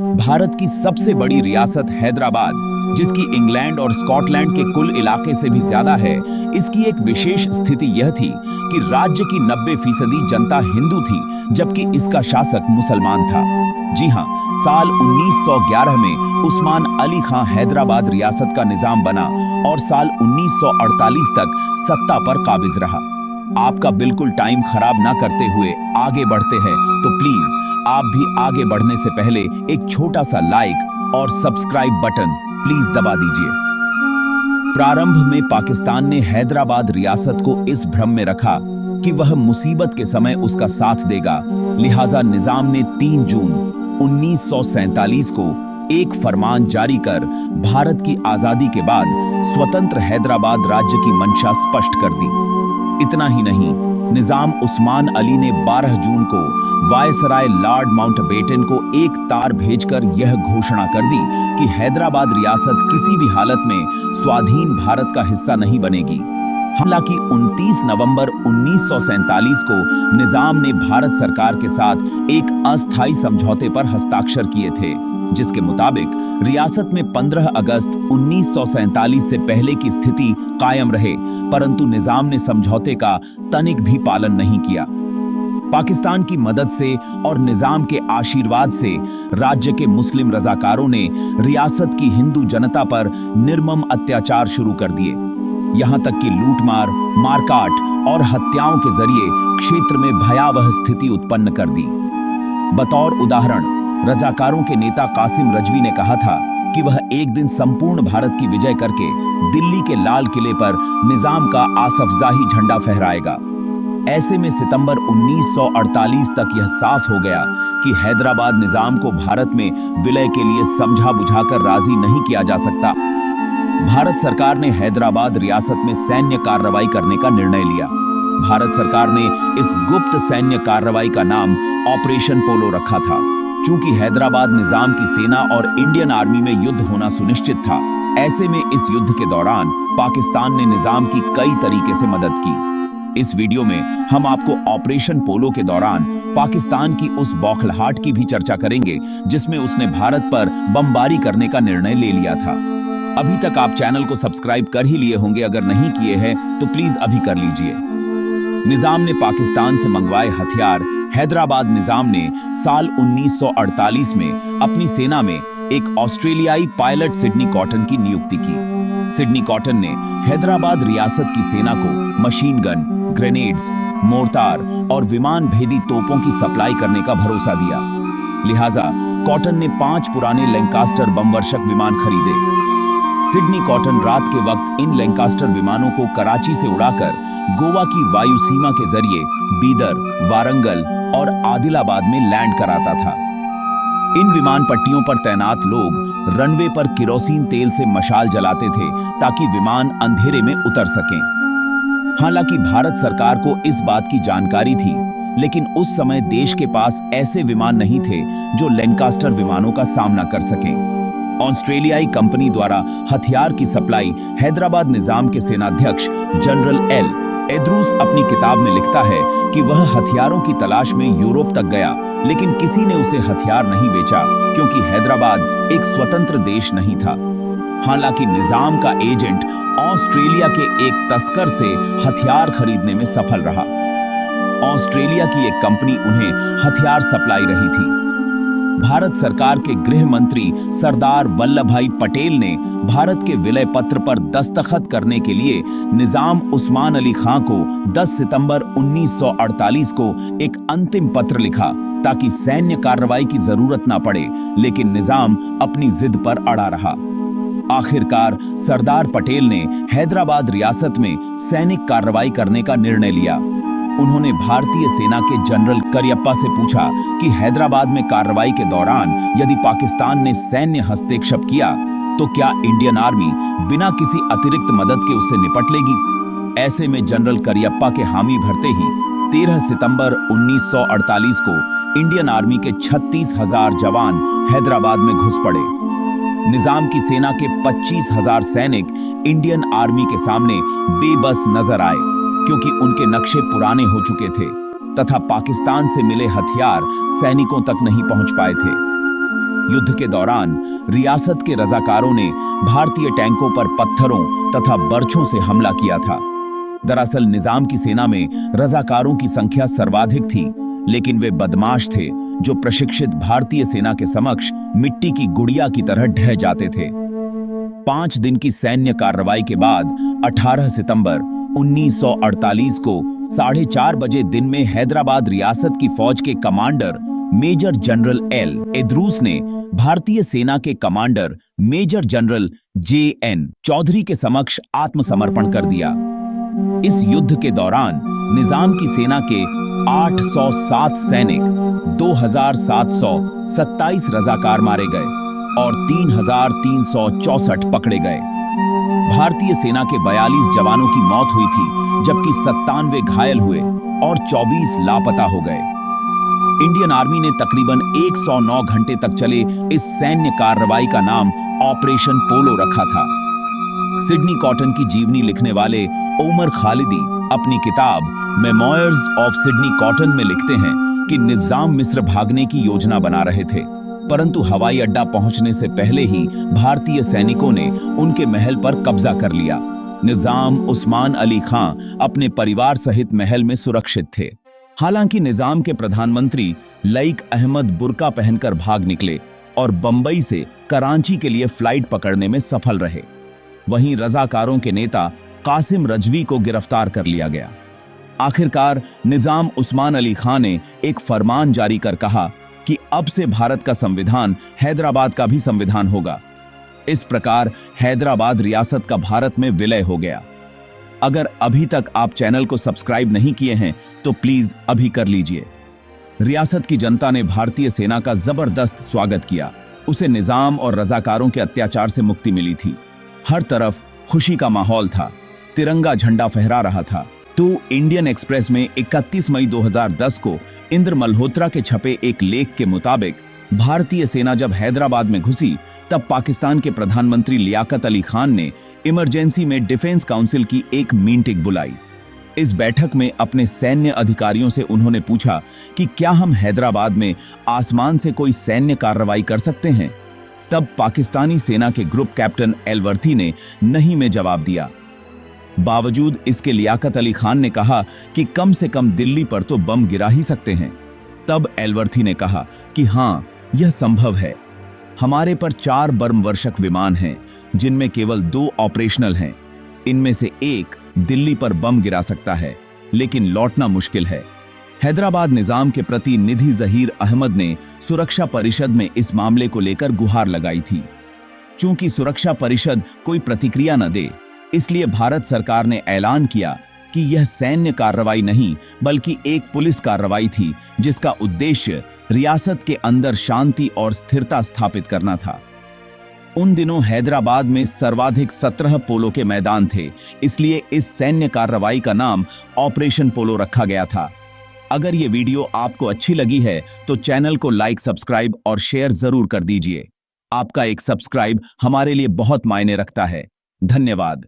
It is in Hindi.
भारत की सबसे बड़ी रियासत हैदराबाद, जिसकी इंग्लैंड और स्कॉटलैंड के कुल इलाके से भी ज्यादा है, इसकी एक विशेष स्थिति यह थी कि राज्य की 90% जनता हिंदू थी, जबकि इसका शासक मुसलमान था। जी हाँ, साल 1911 में उस्मान अली खां हैदराबाद रियासत का निजाम बना और साल 1948 तक सत्ता पर काबिज रहा। आपका बिल्कुल टाइम खराब ना करते हुए आगे बढ़ते हैं, तो प्लीज आप भी आगे बढ़ने से पहले एक छोटा सा लाइक और सब्सक्राइब बटन प्लीज दबा दीजिए। प्रारंभ में पाकिस्तान ने हैदराबाद रियासत को इस भ्रम में रखा कि वह मुसीबत के समय उसका साथ देगा, लिहाजा निजाम ने 3 जून 1947 को एक फरमान जारी कर भारत की आजादी के बाद स्वतंत्र हैदराबाद राज्य की मंशा स्पष्ट कर दी। इतना ही नहीं, निजाम उस्मान अली ने 12 जून को वायसराय लॉर्ड माउंटबेटन को एक तार भेजकर यह घोषणा कर दी कि हैदराबाद रियासत किसी भी हालत में स्वाधीन भारत का हिस्सा नहीं बनेगी। हालांकि 29 नवंबर 1947 को निजाम ने भारत सरकार के साथ एक अस्थायी समझौते पर हस्ताक्षर किए थे, जिसके मुताबिक रियासत में 15 अगस्त 1947 से पहले की स्थिति कायम रहे, परंतु निजाम ने समझौते का तनिक भी पालन नहीं किया। पाकिस्तान की मदद से और निजाम के आशीर्वाद से राज्य के मुस्लिम रजाकारों ने रियासत की हिंदू जनता पर निर्मम अत्याचार शुरू कर दिए। यहां तक कि लूटमार, मारकाट और हत्याओं के जरिए क्षेत्र में भयावह स्थिति उत्पन्न कर दी। बतौर उदाहरण, रजाकारों के नेता कासिम रजवी ने कहा था कि वह एक दिन संपूर्ण भारत की विजय करके दिल्ली के लाल किले पर निजाम का आसफजाही झंडा फहराएगा। ऐसे में सितंबर 1948 तक यह साफ हो गया कि हैदराबाद निजाम को भारत में विलय के लिए समझा बुझाकर राजी नहीं किया जा सकता। भारत सरकार ने हैदराबाद रियासत में सैन्य कार्रवाई करने का निर्णय लिया। भारत सरकार ने इस गुप्त सैन्य कार्रवाई का नाम ऑपरेशन पोलो रखा था। चूंकि हैदराबाद निजाम की सेना और इंडियन आर्मी में युद्ध होना सुनिश्चित था, ऐसे में इस युद्ध के दौरान पाकिस्तान ने निजाम की कई तरीके से मदद की। इस वीडियो में हम आपको ऑपरेशन पोलो के दौरान पाकिस्तान की उस बौखलाहट की भी चर्चा करेंगे जिसमें उसने भारत पर बमबारी करने का निर्णय ले लिया था। अभी तक आप चैनल को सब्सक्राइब कर ही लिए होंगे, अगर नहीं किए हैं तो प्लीज अभी कर लीजिए। निजाम ने पाकिस्तान से मंगवाए हथियार। हैदराबाद निजाम ने साल 1948 में अपनी सेना में एक ऑस्ट्रेलियाई पायलट सिडनी कॉटन की नियुक्ति की। सिडनी कॉटन ने हैदराबाद रियासत की सेना को मशीन गन, ग्रेनेड्स, मोर्टार और विमान भेदी तोपों की सप्लाई करने का भरोसा दिया। लिहाजा कॉटन ने 5 पुराने लैंकास्टर बमवर्षक विमान खरीदे। सिडनी कॉटन रात के वक्त इन लैंकास्टर विमानों को कराची से उड़ाकर गोवा की वायु सीमा के जरिए बीदर, वारंगल और आदिलाबाद में लैंड कराता था। इन विमान पट्टियों पर तैनात लोग रनवे पर किरोसिन तेल से मशाल जलाते थे ताकि विमान अंधेरे में उतर सकें। हालांकि भारत सरकार को इस बात की जानकारी थी, लेकिन उस समय देश के पास ऐसे विमान नहीं थे जो लैंकास्टर विमानों का सामना कर सकें। ऑस्ट्रेलियाई कंपनी द्वारा हथियार की सप्लाई हैदराबाद निजाम के सेनाध्यक्ष जनरल एल एद्रूस अपनी किताब में लिखता है कि वह हथियारों की तलाश में यूरोप तक गया, लेकिन किसी ने उसे हथियार नहीं बेचा क्योंकि हैदराबाद एक स्वतंत्र देश नहीं था। हालांकि निजाम का एजेंट ऑस्ट्रेलिया के एक तस्कर से हथियार खरीदने में सफल रहा। ऑस्ट्रेलिया की एक कंपनी उन्हें हथियार सप्लाई रही थी। भारत सरकार के गृह मंत्री सरदार वल्लभ भाई पटेल ने भारत के विलय पत्र पर दस्तखत करने के लिए निजाम उस्मान अली खां को 10 सितंबर 1948 को एक अंतिम पत्र लिखा ताकि सैन्य कार्रवाई की जरूरत ना पड़े, लेकिन निजाम अपनी जिद पर अड़ा रहा। आखिरकार सरदार पटेल ने हैदराबाद रियासत में सैनिक कार्रवाई करने का निर्णय लिया। उन्होंने भारतीय सेना के जनरल करियप्पा से पूछा कि हैदराबाद में कार्रवाई के दौरान यदि पाकिस्तान ने सैन्य हस्तक्षेप किया तो क्या इंडियन आर्मी बिना किसी अतिरिक्त मदद के उससे निपट लेगी। ऐसे में जनरल करियप्पा के हामी भरते ही 13 सितंबर 1948 को इंडियन आर्मी के 36,000 जवान हैदराबाद में घुस पड़े। निजाम की सेना के 25,000 सैनिक इंडियन आर्मी के सामने बेबस नजर आए, क्योंकि उनके नक्शे पुराने हो चुके थे तथा पाकिस्तान से मिले हथियार सैनिकों तक नहीं पहुंच पाए थे। युद्ध के दौरान रियासत के रजाकारों ने भारतीय टैंकों पर पत्थरों तथा बर्छों से हमला किया था। दरअसल निजाम की सेना में रजाकारों की संख्या सर्वाधिक थी, लेकिन वे बदमाश थे जो प्रशिक्षित भारतीय सेना के समक्ष मिट्टी की गुड़िया की तरह ढह जाते थे। 5 दिन की सैन्य कार्रवाई के बाद 18 सितंबर 1948 को 4:30 बजे दिन में हैदराबाद रियासत की फौज के commander major general El Edroos ने भारतीय सेना के commander major general JN Chaudhuri के समक्ष आत्मसमर्पण कर दिया। इस युद्ध के दौरान निजाम की सेना के 807 सैनिक, 2727 रजाकार मारे गए और 3364 पकड़े गए। भारतीय सेना के 42 जवानों की मौत हुई थी, जबकि 97 घायल हुए और 24 लापता हो गए। इंडियन आर्मी ने तकरीबन 109 घंटे तक चले इस सैन्य कार्रवाई का नाम ऑपरेशन पोलो रखा था। सिडनी कॉटन की जीवनी लिखने वाले ओमर खालिदी अपनी किताब मेमोयर्स ऑफ सिडनी कॉटन में लिखते हैं कि निजाम मिस्र भागने की योजना बना रहे थे, परंतु हवाई अड्डा पहुंचने से पहले ही भारतीय सैनिकों ने उनके महल पर कब्जा कर लिया। निजाम उस्मान अली खां अपने परिवार सहित महल में सुरक्षित थे। हालांकि निजाम के प्रधानमंत्री लईक अहमद बुर्का पहनकर भाग निकले और बंबई से कराची के लिए फ्लाइट पकड़ने में सफल रहे। वहीं रजाकारों के नेता कासिम रजवी को गिरफ्तार कर लिया गया। आखिरकार निजाम उस्मान अली खां ने एक फरमान जारी कर कहा कि अब से भारत का संविधान हैदराबाद का भी संविधान होगा। इस प्रकार हैदराबाद रियासत का भारत में विलय हो गया। अगर अभी तक आप चैनल को सब्सक्राइब नहीं किए हैं तो प्लीज अभी कर लीजिए। रियासत की जनता ने भारतीय सेना का जबरदस्त स्वागत किया। उसे निजाम और रजाकारों के अत्याचार से मुक्ति मिली थी। हर तरफ खुशी का माहौल था, तिरंगा झंडा फहरा रहा था। तो इंडियन एक्सप्रेस में 31 मई 2010 को इंद्र मल्होत्रा के छपे एक लेख के मुताबिक भारतीय सेना जब हैदराबाद में घुसी तब पाकिस्तान के प्रधानमंत्री लियाकत अली खान ने इमरजेंसी में डिफेंस काउंसिल की एक मीटिंग बुलाई। इस बैठक में अपने सैन्य अधिकारियों से उन्होंने पूछा कि क्या हम हैदराबाद में आसमान से कोई सैन्य कार्रवाई कर सकते हैं। तब पाकिस्तानी सेना के ग्रुप कैप्टन एलवर्थी ने नहीं में जवाब दिया। बावजूद इसके लियाकत अली खान ने कहा कि कम से कम दिल्ली पर तो बम गिरा ही सकते हैं। तब एलवर्थी ने कहा कि हाँ, यह संभव है। हमारे पर 4 बर्मवर्षक विमान हैं, जिनमें केवल 2 ऑपरेशनल हैं। इनमें से एक दिल्ली पर बम गिरा सकता है, लेकिन लौटना मुश्किल है। हैदराबाद निजाम के प्रतिनिधि जहीर अहमद ने सुरक्षा परिषद में इस मामले को लेकर गुहार लगाई थी। चूंकि सुरक्षा परिषद कोई प्रतिक्रिया न दे, इसलिए भारत सरकार ने ऐलान किया कि यह सैन्य कार्रवाई नहीं बल्कि एक पुलिस कार्रवाई थी, जिसका उद्देश्य रियासत के अंदर शांति और स्थिरता स्थापित करना था। उन दिनों हैदराबाद में सर्वाधिक 17 पोलो के मैदान थे, इसलिए इस सैन्य कार्रवाई का नाम ऑपरेशन पोलो रखा गया था। अगर ये वीडियो आपको अच्छी लगी है तो चैनल को लाइक, सब्सक्राइब और शेयर जरूर कर दीजिए। आपका एक सब्सक्राइब हमारे लिए बहुत मायने रखता है। धन्यवाद।